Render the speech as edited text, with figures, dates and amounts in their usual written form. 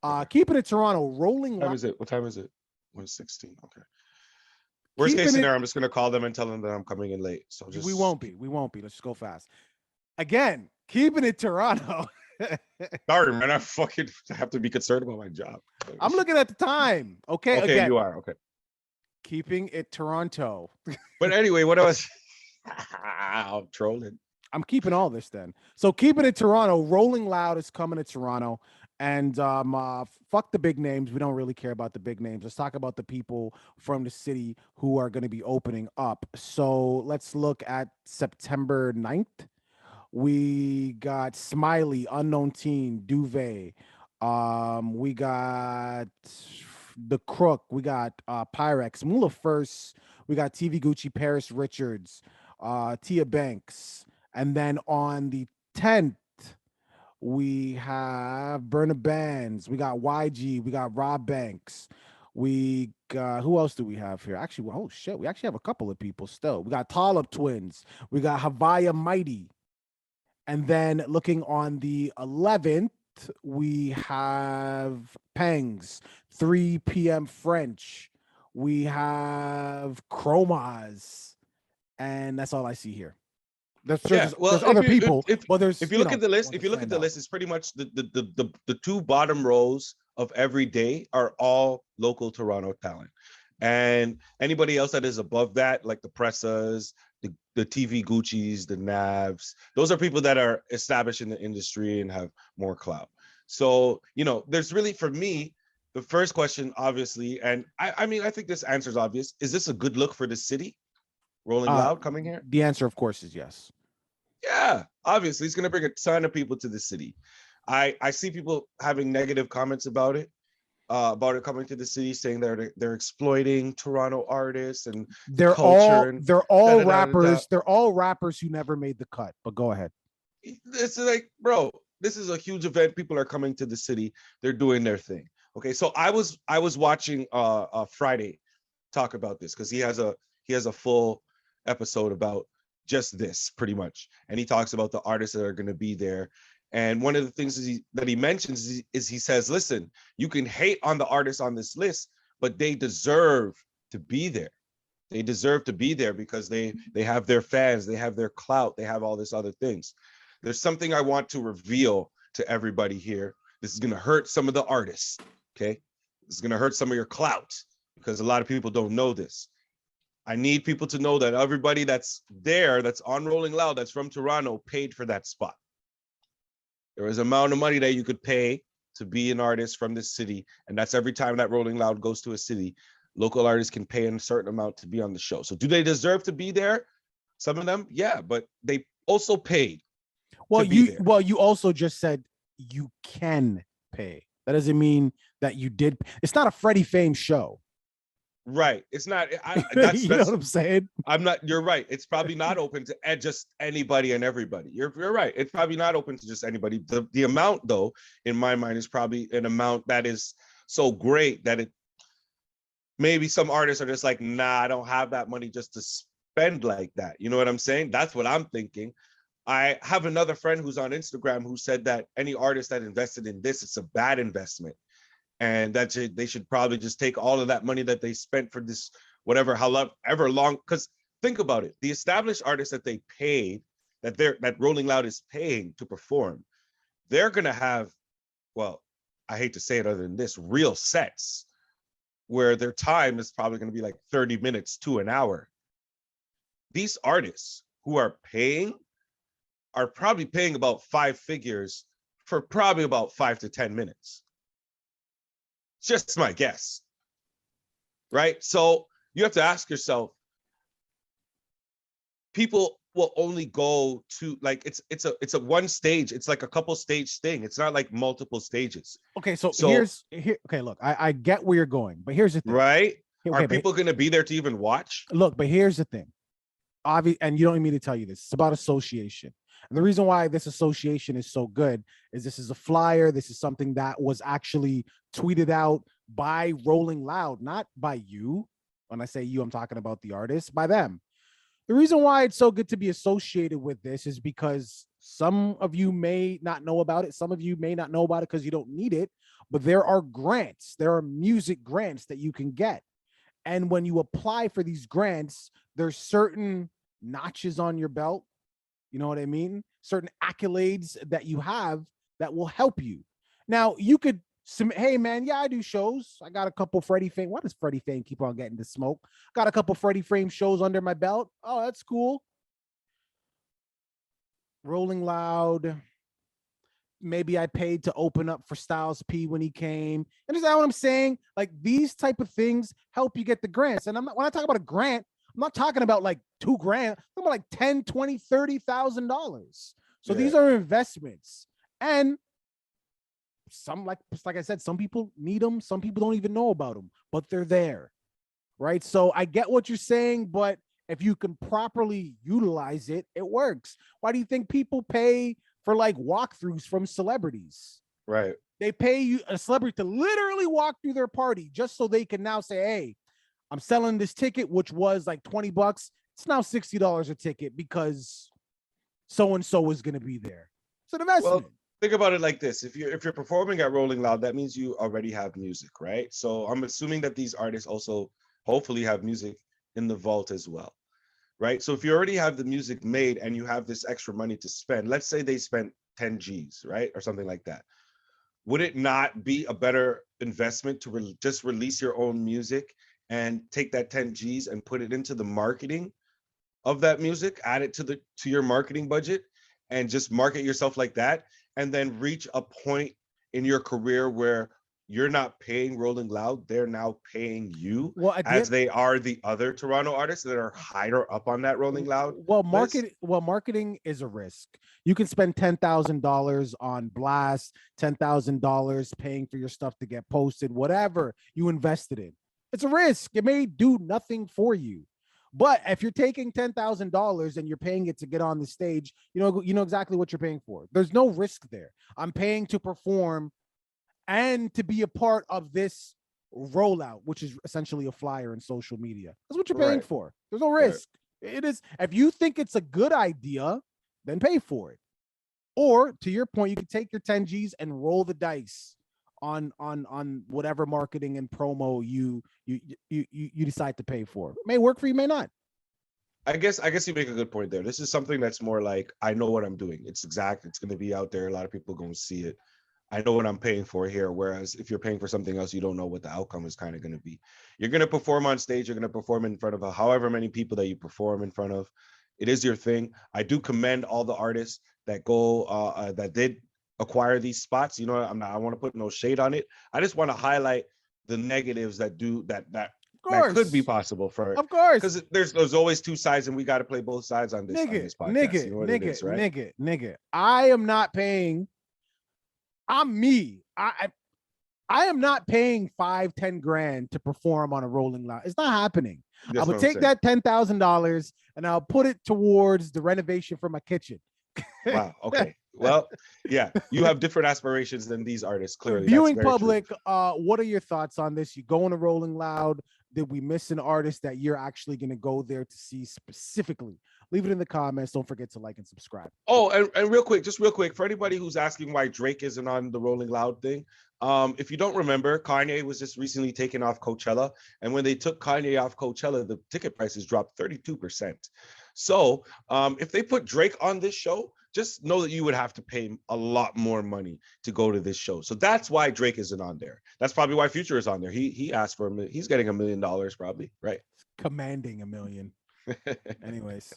Okay. Keeping it Toronto, rolling. What time is it? What time is it? 1:16. Okay. Worst case Keeping it. scenario, I'm just gonna call them and tell them that I'm coming in late. So just We won't be. We won't be. Let's just go fast. Again, keeping it Toronto. sorry, man. I fucking have to be concerned about my job. I'm looking at the time. Okay. Okay, Again, you are okay. keeping it Toronto. But anyway, what I was I'm trolling. I'm keeping all this then. So keeping it Toronto, Rolling Loud is coming to Toronto. And fuck the big names. We don't really care about the big names. Let's talk about the people from the city who are going to be opening up. So let's look at September 9th. We got Smiley, Unknown Teen, Duvet. We got The Crook. We got Pyrex, Mula First. We got TV Gucci, Paris Richards, Tia Banks. And then on the 10th, we have Burna Bands. We got YG. We got Rob Banks. We got, who else do we have here? Actually, oh shit, we actually have a couple of people still. We got Talib Twins. We got Havaya Mighty. And then looking on the 11th, we have Pangs, 3 p.m. French. We have Chromas. And that's all I see here. There's other people, but there's if you look at the list, it's pretty much the two bottom rows of every day are all local Toronto talent. And anybody else that is above that, like the Pressas, the TV Gucci's, the Navs, those are people that are established in the industry and have more clout. So, there's really, for me, the first question, obviously, and I mean, I think this answer is obvious. Is this a good look for the city? Rolling Loud coming here? The answer, of course, is yes. Yeah, obviously, it's going to bring a ton of people to the city. I see people having negative comments about it coming to the city, saying they're exploiting Toronto artists and they're all rappers. They're all rappers who never made the cut. But go ahead. It's like, bro, this is a huge event. People are coming to the city. They're doing their thing. Okay, so I was watching Friday talk about this because he has a full episode about just this pretty much, and he talks about the artists that are going to be there. And one of the things that he mentions is he says, listen, you can hate on the artists on this list, but they deserve to be there. They deserve to be there because they have their fans, they have their clout, they have all this other things. There's something I want to reveal to everybody here. This is going to hurt some of the artists, okay? This is going to hurt some of your clout because a lot of people don't know this. I need people to know that everybody that's there, that's on Rolling Loud, that's from Toronto, paid for that spot. There is an amount of money that you could pay to be an artist from this city, and that's every time that Rolling Loud goes to a city, local artists can pay a certain amount to be on the show. So do they deserve to be there? Some of them, yeah, but they also paid. Well, you also just said you can pay. That doesn't mean that you did. It's not a Freddie Fame show. Right. It's not. That's you know what I'm saying? You're right. It's probably not open to just anybody and everybody. You're right. It's probably not open to just anybody. The amount, though, in my mind, is probably an amount that is so great that it maybe some artists are just like, nah, I don't have that money just to spend like that. You know what I'm saying? That's what I'm thinking. I have another friend who's on Instagram who said that any artist that invested in this, it's a bad investment. And that they should probably just take all of that money that they spent for this, however long. Because think about it, the established artists that they paid, that Rolling Loud is paying to perform, they're gonna have, well, I hate to say it other than this, real sets where their time is probably gonna be like 30 minutes to an hour. These artists who are probably paying about 5 figures for probably about 5 to 10 minutes. Just my guess, right? So you have to ask yourself, people will only go to, like, it's a one stage. It's like a couple stage thing. It's not like multiple stages. Okay, so okay, look, I get where you're going, but here's the thing. Right? Are people going to be there to even watch? Look, but here's the thing. And you don't need me to tell you this. It's about association. And the reason why this association is so good is this is a flyer. This is something that was actually tweeted out by Rolling Loud, not by you. When I say you, I'm talking about the artist, by them. The reason why it's so good to be associated with this is because some of you may not know about it. Some of you may not know about it because you don't need it. but there are grants. There are music grants that you can get. And when you apply for these grants, there's certain notches on your belt. You know what I mean? Certain accolades that you have that will help you. Now, you could hey man, yeah, I do shows. I got a couple Freddie Fame. Why does Freddie Fame keep on getting the smoke? Got a couple Freddie Fame shows under my belt. Oh, that's cool. Rolling Loud. Maybe I paid to open up for Styles P when he came. Understand what I'm saying? Like, these type of things help you get the grants. And when I talk about a grant, I'm not talking about like $2,000. I'm talking about like $10,000, $20,000, $30,000. So these are investments. And some, like I said, some people need them. Some people don't even know about them, but they're there, right? So I get what you're saying, but if you can properly utilize it, it works. Why do you think people pay for like walkthroughs from celebrities? Right. They pay you a celebrity to literally walk through their party just so they can now say, hey, I'm selling this ticket, which was like $20. It's now $60 a ticket because so-and-so is going to be there. It's an investment. Well, think about it like this. If you're performing at Rolling Loud, that means you already have music, right? So I'm assuming that these artists also hopefully have music in the vault as well, right? So if you already have the music made and you have this extra money to spend, let's say they spent 10 G's, right? Or something like that. Would it not be a better investment to just release your own music and take that 10 G's and put it into the marketing of that music, add it to your marketing budget, and just market yourself like that, and then reach a point in your career where you're not paying Rolling Loud, they're now paying you, as they are the other Toronto artists that are higher up on that Rolling Loud. Marketing is a risk. You can spend $10,000 on blast, $10,000 paying for your stuff to get posted, whatever you invested in. It's a risk. It may do nothing for you. But if you're taking $10,000 and you're paying it to get on the stage, you know exactly what you're paying for. There's no risk there. I'm paying to perform and to be a part of this rollout, which is essentially a flyer in social media. That's what you're paying for. There's no risk. It is. If you think it's a good idea, then pay for it. Or to your point, you can take your 10 G's and roll the dice on whatever marketing and promo you decide to pay for. It may work for you, may not. I guess you make a good point there. This is something that's more like, I know what I'm doing. It's going to be out there. A lot of people are going to see it. I know what I'm paying for here. Whereas if you're paying for something else, you don't know what the outcome is kind of going to be. You're going to perform on stage. You're going to perform in front of however many people that you perform in front of. It is your thing. I do commend all the artists that that did acquire these spots. You know, I want to put no shade on it. I just want to highlight the negatives that could be possible for it. Of course. Because there's always two sides, and we got to play both sides on this podcast. Nigga. I am not paying. I'm me. I am not paying $5-10 grand to perform on a Rolling Loud. It's not happening. I will take that $10,000 and I'll put it towards the renovation for my kitchen. Wow. Okay. Well, yeah, you have different aspirations than these artists. Clearly, viewing public. What are your thoughts on this? You going to Rolling Loud? Did we miss an artist that you're actually going to go there to see specifically? Leave it in the comments. Don't forget to like and subscribe. Oh, and real quick, for anybody who's asking why Drake isn't on the Rolling Loud thing, if you don't remember, Kanye was just recently taken off Coachella, and when they took Kanye off Coachella, the ticket prices dropped 32%. So if they put Drake on this show, just know that you would have to pay a lot more money to go to this show. So that's why Drake isn't on there. That's probably why Future is on there. He asked for he's getting $1 million probably, right? Commanding $1 million. Anyways.